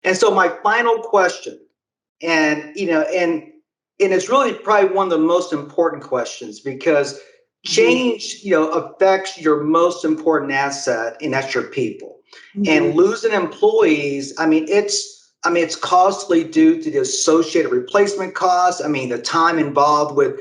And so my final question, and it's really probably one of the most important questions because change, affects your most important asset, and that's your people. And losing employees, it's costly due to the associated replacement costs. I mean, the time involved with,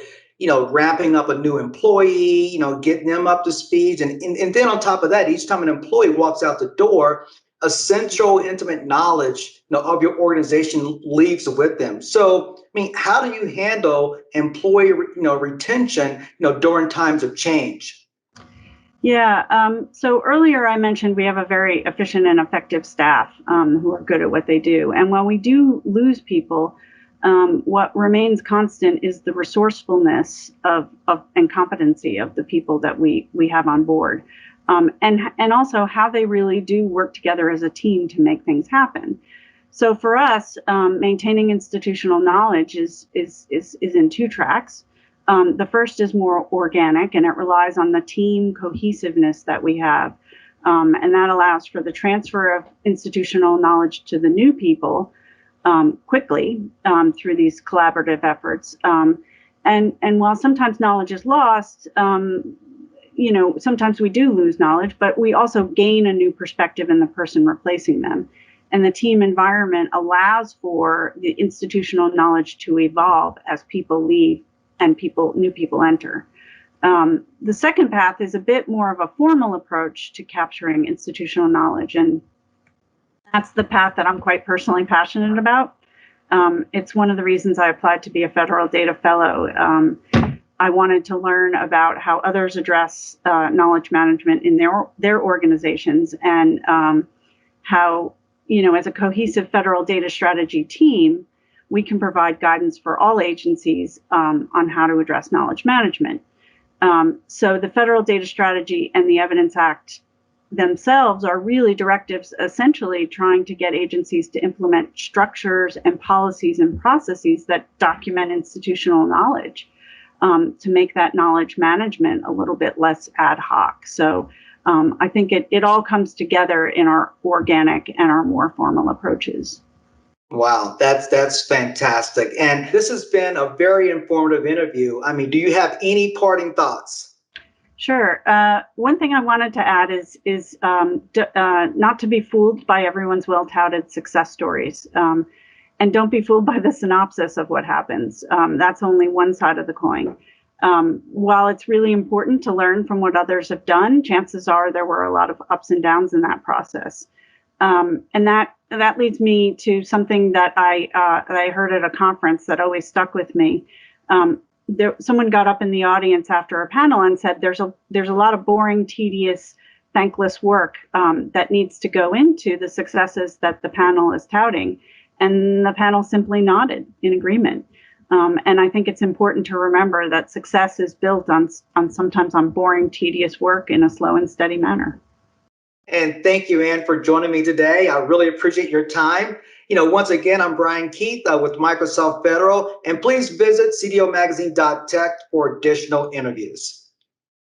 ramping up a new employee, getting them up to speed. And then on top of that, each time an employee walks out the door, essential, intimate knowledge, of your organization leaves with them. So, how do you handle employee, retention, during times of change? Yeah. So earlier I mentioned we have a very efficient and effective staff who are good at what they do. And when we do lose people, what remains constant is the resourcefulness of and competency of the people that we have on board. And also how they really do work together as a team to make things happen. So for us, maintaining institutional knowledge is in two tracks. The first is more organic, and it relies on the team cohesiveness that we have. And that allows for the transfer of institutional knowledge to the new people quickly through these collaborative efforts. And while sometimes knowledge is lost, sometimes we do lose knowledge, but we also gain a new perspective in the person replacing them. And the team environment allows for the institutional knowledge to evolve as people leave and new people enter. The second path is a bit more of a formal approach to capturing institutional knowledge, and that's the path that I'm quite personally passionate about. It's one of the reasons I applied to be a federal data fellow. I wanted to learn about how others address knowledge management in their organizations, and how, as a cohesive federal data strategy team, we can provide guidance for all agencies on how to address knowledge management. So the Federal Data Strategy and the Evidence Act themselves are really directives essentially trying to get agencies to implement structures and policies and processes that document institutional knowledge, to make that knowledge management a little bit less ad hoc. So I think it all comes together in our organic and our more formal approaches. Wow, that's fantastic. And this has been a very informative interview. Do you have any parting thoughts? Sure. One thing I wanted to add is not to be fooled by everyone's well-touted success stories. And don't be fooled by the synopsis of what happens. That's only one side of the coin. While it's really important to learn from what others have done, chances are there were a lot of ups and downs in that process. And that leads me to something that I heard at a conference that always stuck with me. Someone got up in the audience after a panel and said, "There's a lot of boring, tedious, thankless work that needs to go into the successes that the panel is touting," and the panel simply nodded in agreement. And I think it's important to remember that success is built on sometimes on boring, tedious work in a slow and steady manner. And thank you, Ann, for joining me today. I really appreciate your time. Once again, I'm Brian Keith with Microsoft Federal, and please visit cdomagazine.tech for additional interviews.